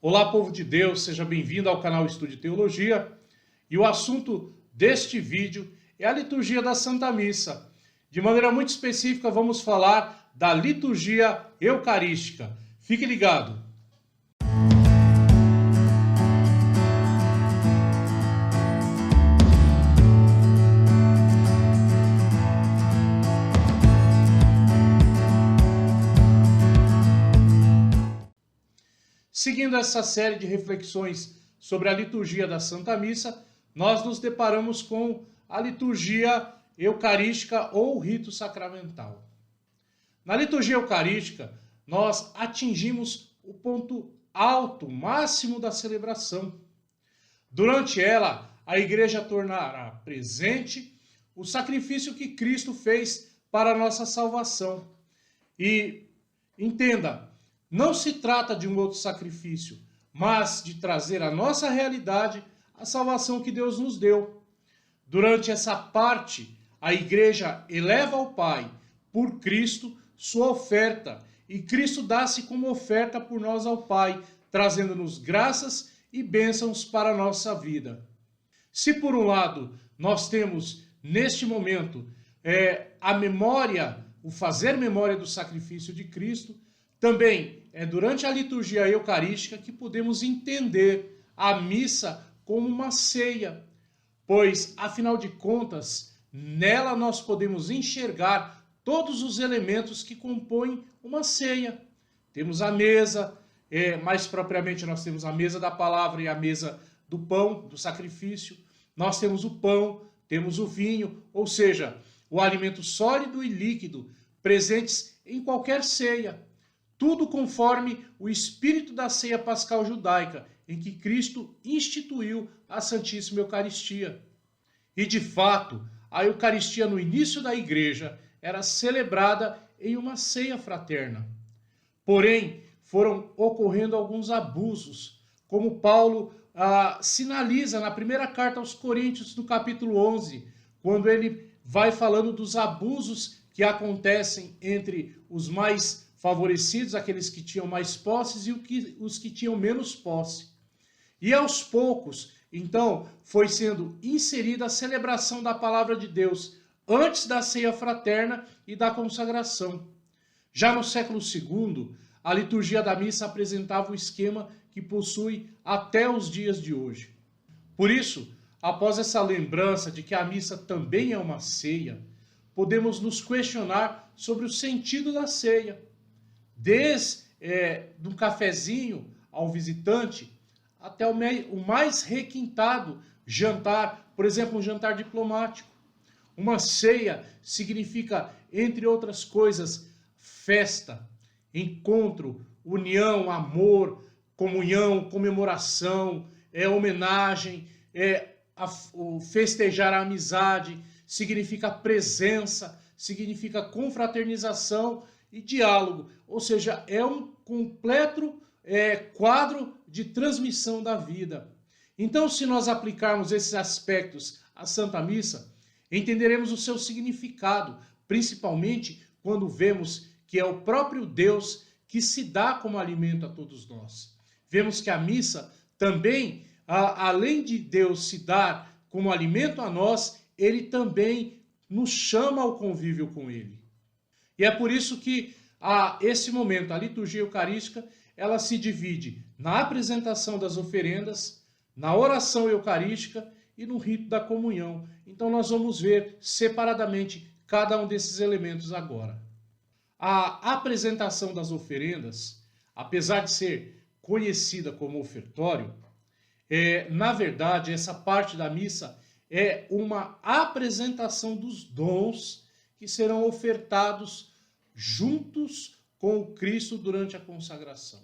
Olá, povo de Deus, seja bem-vindo ao canal Estude Teologia. E o assunto deste vídeo é a liturgia da Santa Missa. De maneira muito específica, vamos falar da liturgia eucarística. Fique ligado! Seguindo essa série de reflexões sobre a liturgia da Santa Missa, nós nos deparamos com a liturgia eucarística ou rito sacramental. Na liturgia eucarística, nós atingimos o ponto alto, máximo da celebração. Durante ela, a Igreja tornará presente o sacrifício que Cristo fez para a nossa salvação. E entenda, não se trata de um outro sacrifício, mas de trazer à nossa realidade a salvação que Deus nos deu. Durante essa parte, a Igreja eleva ao Pai, por Cristo, sua oferta, e Cristo dá-se como oferta por nós ao Pai, trazendo-nos graças e bênçãos para a nossa vida. Se por um lado nós temos, neste momento, a memória, o fazer memória do sacrifício de Cristo, também é durante a liturgia eucarística que podemos entender a missa como uma ceia, pois, afinal de contas, nela nós podemos enxergar todos os elementos que compõem uma ceia. Temos a mesa, mais propriamente nós temos a mesa da palavra e a mesa do pão, do sacrifício. Nós temos o pão, temos o vinho, ou seja, o alimento sólido e líquido presentes em qualquer ceia. Tudo conforme o espírito da ceia pascal judaica, em que Cristo instituiu a Santíssima Eucaristia. E de fato, a Eucaristia no início da Igreja era celebrada em uma ceia fraterna. Porém, foram ocorrendo alguns abusos, como Paulo sinaliza na primeira carta aos Coríntios, no capítulo 11, quando ele vai falando dos abusos que acontecem entre os mais favorecidos, aqueles que tinham mais posses, e os que tinham menos posse. E aos poucos, então, foi sendo inserida a celebração da palavra de Deus antes da ceia fraterna e da consagração. Já no século II, a liturgia da missa apresentava o esquema que possui até os dias de hoje. Por isso, após essa lembrança de que a missa também é uma ceia, podemos nos questionar sobre o sentido da ceia. Desde do cafezinho ao visitante, até o mais requintado jantar, por exemplo, um jantar diplomático. Uma ceia significa, entre outras coisas, festa, encontro, união, amor, comunhão, comemoração, homenagem, festejar a amizade, significa presença, significa confraternização e diálogo, ou seja, é um completo quadro de transmissão da vida. Então, se nós aplicarmos esses aspectos à Santa Missa, entenderemos o seu significado, principalmente quando vemos que é o próprio Deus que se dá como alimento a todos nós. Vemos que a missa também, além de Deus se dar como alimento a nós, ele também nos chama ao convívio com ele. E é por isso que, esse momento, a liturgia eucarística, ela se divide na apresentação das oferendas, na oração eucarística e no rito da comunhão. Então nós vamos ver separadamente cada um desses elementos agora. A apresentação das oferendas, apesar de ser conhecida como ofertório, na verdade, essa parte da missa é uma apresentação dos dons que serão ofertados juntos com o Cristo durante a consagração.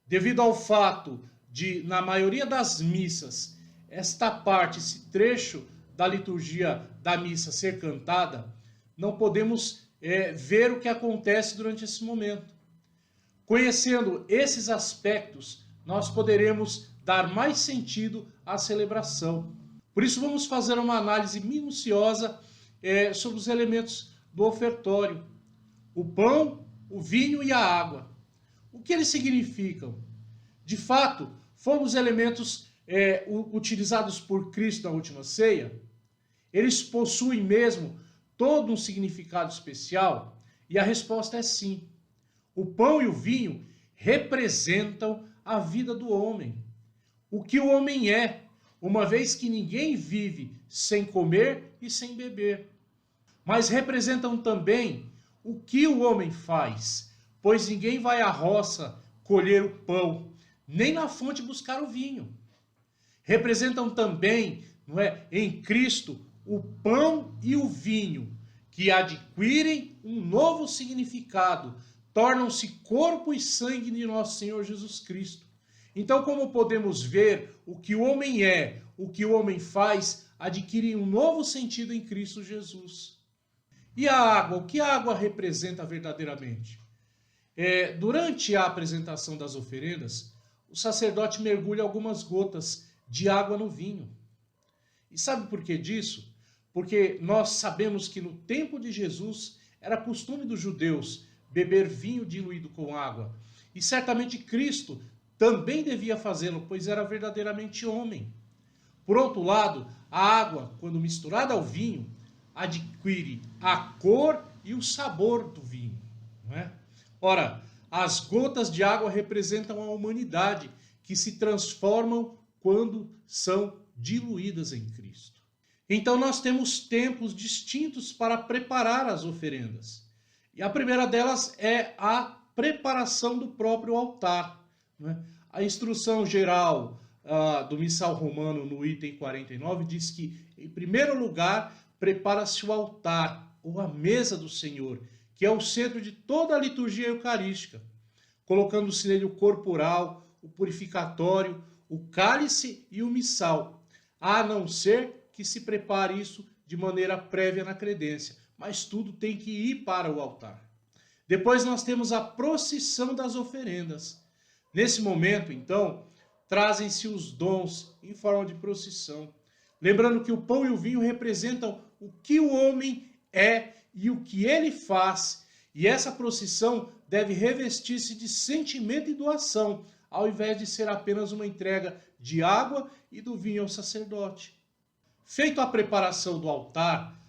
Devido ao fato de, na maioria das missas, esta parte, esse trecho da liturgia da missa ser cantada, não podemos ver o que acontece durante esse momento. Conhecendo esses aspectos, nós poderemos dar mais sentido à celebração. Por isso vamos fazer uma análise minuciosa sobre os elementos do ofertório: o pão, o vinho e a água. O que eles significam? De fato, fomos elementos utilizados por Cristo na última ceia? Eles possuem mesmo todo um significado especial? E a resposta é sim. O pão e o vinho representam a vida do homem. O que o homem é, uma vez que ninguém vive sem comer e sem beber. Mas representam também o que o homem faz, pois ninguém vai à roça colher o pão, nem na fonte buscar o vinho. Representam também, não é, em Cristo, o pão e o vinho, que adquirem um novo significado, tornam-se corpo e sangue de nosso Senhor Jesus Cristo. Então, como podemos ver, o que o homem é, o que o homem faz, adquire um novo sentido em Cristo Jesus. E a água? O que a água representa verdadeiramente? Durante a apresentação das oferendas, o sacerdote mergulha algumas gotas de água no vinho. E sabe por que disso? Porque nós sabemos que no tempo de Jesus era costume dos judeus beber vinho diluído com água. E certamente Cristo também devia fazê-lo, pois era verdadeiramente homem. Por outro lado, a água, quando misturada ao vinho, adquire a cor e o sabor do vinho, não é? Ora, as gotas de água representam a humanidade, que se transformam quando são diluídas em Cristo. Então nós temos tempos distintos para preparar as oferendas. E a primeira delas é a preparação do próprio altar, né? A instrução geral do Missal Romano, no item 49, diz que, em primeiro lugar, prepara-se o altar, ou a mesa do Senhor, que é o centro de toda a liturgia eucarística, colocando-se nele o corporal, o purificatório, o cálice e o missal, a não ser que se prepare isso de maneira prévia na credência, mas tudo tem que ir para o altar. Depois nós temos a procissão das oferendas. Nesse momento, então, trazem-se os dons em forma de procissão. Lembrando que o pão e o vinho representam o que o homem é e o que ele faz. E essa procissão deve revestir-se de sentimento e doação, ao invés de ser apenas uma entrega de água e do vinho ao sacerdote. Feito a preparação do altar,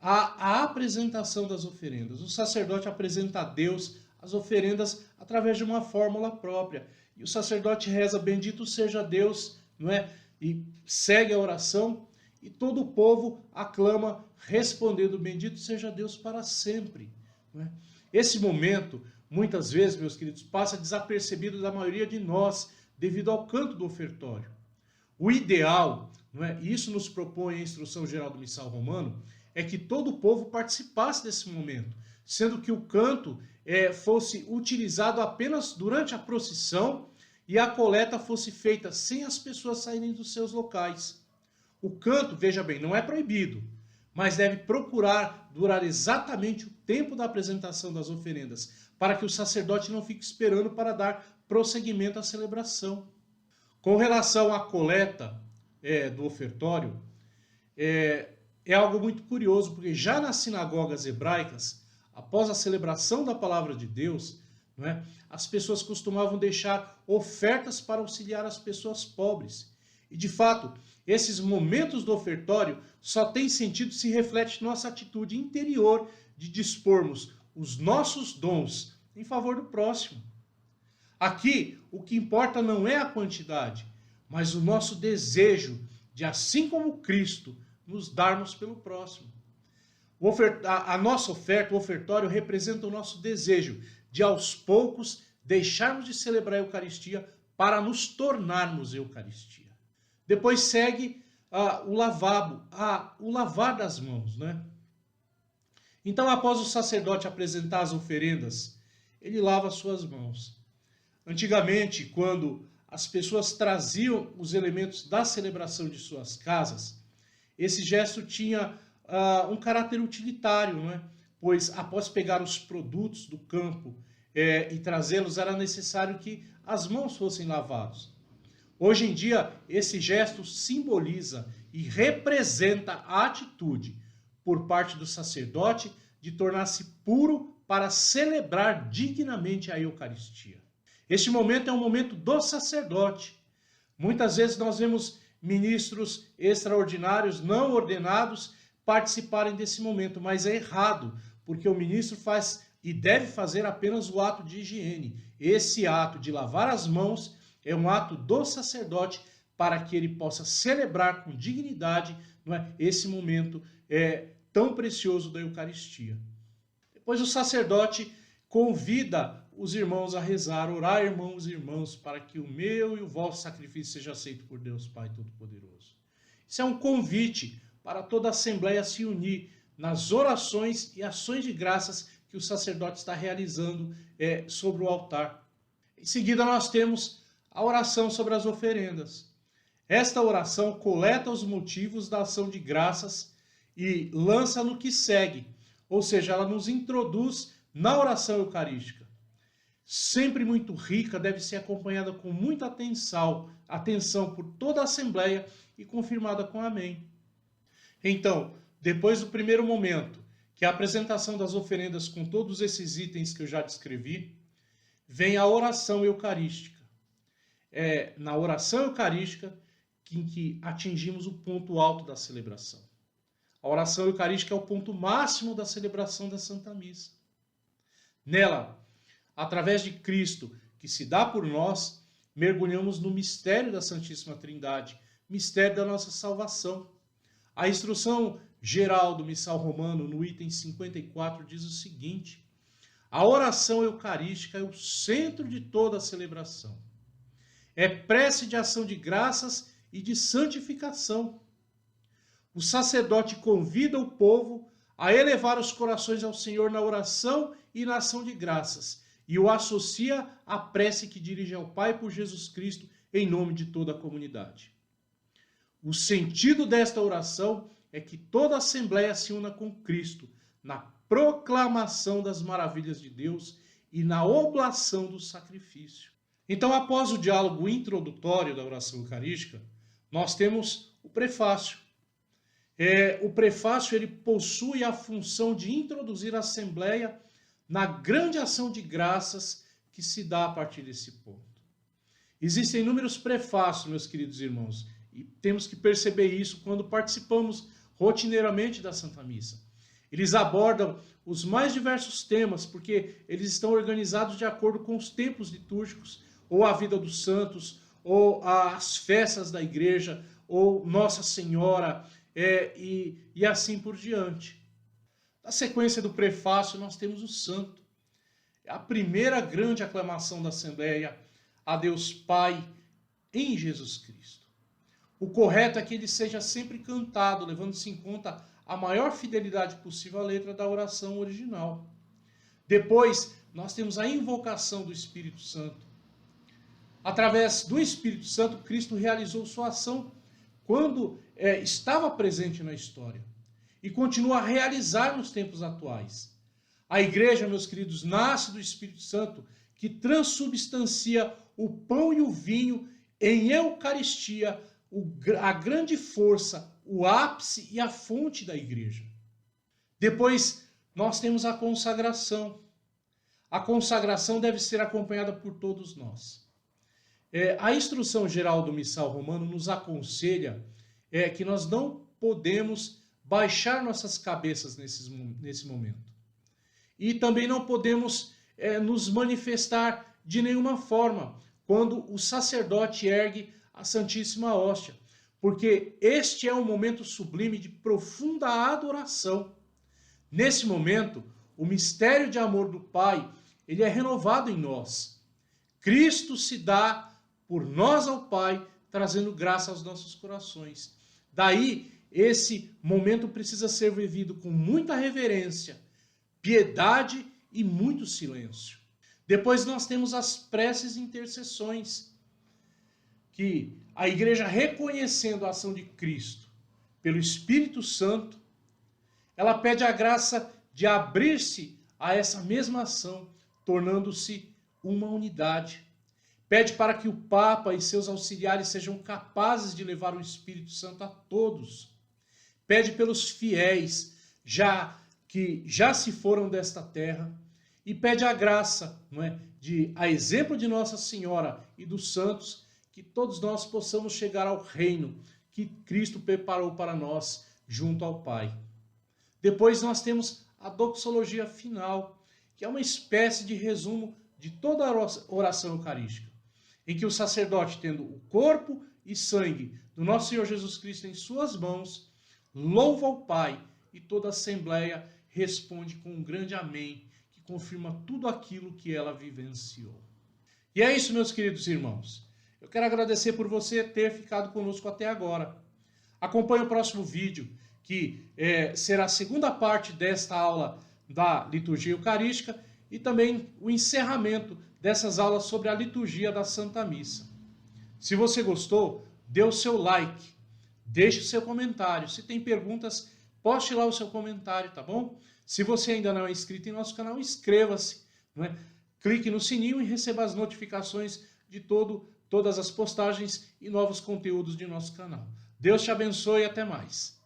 a apresentação das oferendas. O sacerdote apresenta a Deus as oferendas através de uma fórmula própria. E o sacerdote reza, bendito seja Deus, não é? E segue a oração e todo o povo aclama respondendo, bendito seja Deus para sempre. Não é? Esse momento, muitas vezes, meus queridos, passa desapercebido da maioria de nós devido ao canto do ofertório. O ideal, não é? E isso nos propõe a instrução geral do Missal Romano, é que todo o povo participasse desse momento, sendo que o canto fosse utilizado apenas durante a procissão e a coleta fosse feita sem as pessoas saírem dos seus locais. O canto, veja bem, não é proibido, mas deve procurar durar exatamente o tempo da apresentação das oferendas, para que o sacerdote não fique esperando para dar prosseguimento à celebração. Com relação à coleta do ofertório, é algo muito curioso, porque já nas sinagogas hebraicas, após a celebração da palavra de Deus, não é, as pessoas costumavam deixar ofertas para auxiliar as pessoas pobres. E, de fato, esses momentos do ofertório só têm sentido se reflete nossa atitude interior de dispormos os nossos dons em favor do próximo. Aqui, o que importa não é a quantidade, mas o nosso desejo de, assim como Cristo, nos darmos pelo próximo. A nossa oferta, o ofertório, representa o nosso desejo de, aos poucos, deixarmos de celebrar a Eucaristia para nos tornarmos Eucaristia. Depois segue o lavabo, o lavar das mãos, né? Então, após o sacerdote apresentar as oferendas, ele lava as suas mãos. Antigamente, quando as pessoas traziam os elementos da celebração de suas casas, esse gesto tinha um caráter utilitário, não é? Pois após pegar os produtos do campo e trazê-los, era necessário que as mãos fossem lavadas. Hoje em dia, esse gesto simboliza e representa a atitude por parte do sacerdote de tornar-se puro para celebrar dignamente a Eucaristia. Este momento é um momento do sacerdote. Muitas vezes nós vemos ministros extraordinários, não ordenados, participarem desse momento, mas é errado, porque o ministro faz e deve fazer apenas o ato de higiene. Esse ato de lavar as mãos é um ato do sacerdote para que ele possa celebrar com dignidade, não é, esse momento tão precioso da Eucaristia. Depois o sacerdote convida os irmãos a rezar, orar, irmãos e irmãs, para que o meu e o vosso sacrifício seja aceito por Deus Pai Todo-Poderoso. Isso é um convite para toda a Assembleia se unir nas orações e ações de graças que o sacerdote está realizando sobre o altar. Em seguida nós temos a oração sobre as oferendas. Esta oração coleta os motivos da ação de graças e lança no que segue, ou seja, ela nos introduz na oração eucarística. Sempre muito rica, deve ser acompanhada com muita atenção por toda a Assembleia e confirmada com amém. Então, depois do primeiro momento, que é a apresentação das oferendas com todos esses itens que eu já descrevi, vem a oração eucarística. É na oração eucarística em que atingimos o ponto alto da celebração. A oração eucarística é o ponto máximo da celebração da Santa Missa. Nela, através de Cristo, que se dá por nós, mergulhamos no mistério da Santíssima Trindade, mistério da nossa salvação. A instrução geral do Missal Romano, no item 54, diz o seguinte: a oração eucarística é o centro de toda a celebração. É prece de ação de graças e de santificação. O sacerdote convida o povo a elevar os corações ao Senhor na oração e na ação de graças, e o associa à prece que dirige ao Pai por Jesus Cristo em nome de toda a comunidade. O sentido desta oração é que toda a Assembleia se una com Cristo na proclamação das maravilhas de Deus e na oblação do sacrifício. Então, após o diálogo introdutório da oração eucarística, nós temos o prefácio. O prefácio ele possui a função de introduzir a Assembleia na grande ação de graças que se dá a partir desse ponto. Existem inúmeros prefácios, meus queridos irmãos, e temos que perceber isso quando participamos rotineiramente da Santa Missa. Eles abordam os mais diversos temas, porque eles estão organizados de acordo com os tempos litúrgicos, ou a vida dos santos, ou as festas da igreja, ou Nossa Senhora, e assim por diante. Na sequência do prefácio, nós temos o santo. É a primeira grande aclamação da Assembleia a Deus Pai em Jesus Cristo. O correto é que ele seja sempre cantado, levando-se em conta a maior fidelidade possível à letra da oração original. Depois, nós temos a invocação do Espírito Santo. Através do Espírito Santo, Cristo realizou sua ação quando estava presente na história e continua a realizar nos tempos atuais. A igreja, meus queridos, nasce do Espírito Santo, que transubstancia o pão e o vinho em Eucaristia, a grande força, o ápice e a fonte da igreja. Depois, nós temos a consagração. A consagração deve ser acompanhada por todos nós. A instrução geral do Missal Romano nos aconselha que nós não podemos baixar nossas cabeças nesse momento. E também não podemos nos manifestar de nenhuma forma quando o sacerdote ergue a Santíssima Hóstia, porque este é um momento sublime de profunda adoração. Nesse momento, o mistério de amor do Pai, ele é renovado em nós. Cristo se dá por nós ao Pai, trazendo graça aos nossos corações. Daí, esse momento precisa ser vivido com muita reverência, piedade e muito silêncio. Depois nós temos as preces e intercessões, que a igreja, reconhecendo a ação de Cristo pelo Espírito Santo, ela pede a graça de abrir-se a essa mesma ação, tornando-se uma unidade. Pede para que o Papa e seus auxiliares sejam capazes de levar o Espírito Santo a todos. Pede pelos fiéis, que já se foram desta terra, e pede a graça, não é, de, a exemplo de Nossa Senhora e dos santos, que todos nós possamos chegar ao reino que Cristo preparou para nós junto ao Pai. Depois nós temos a doxologia final, que é uma espécie de resumo de toda a oração eucarística, em que o sacerdote, tendo o corpo e sangue do nosso Senhor Jesus Cristo em suas mãos, louva ao Pai e toda a Assembleia responde com um grande amém, que confirma tudo aquilo que ela vivenciou. E é isso, meus queridos irmãos. Eu quero agradecer por você ter ficado conosco até agora. Acompanhe o próximo vídeo, que será a segunda parte desta aula da liturgia eucarística e também o encerramento dessas aulas sobre a liturgia da Santa Missa. Se você gostou, dê o seu like, deixe o seu comentário. Se tem perguntas, poste lá o seu comentário, tá bom? Se você ainda não é inscrito em nosso canal, inscreva-se, não é? Clique no sininho e receba as notificações de todas as postagens e novos conteúdos de nosso canal. Deus te abençoe e até mais.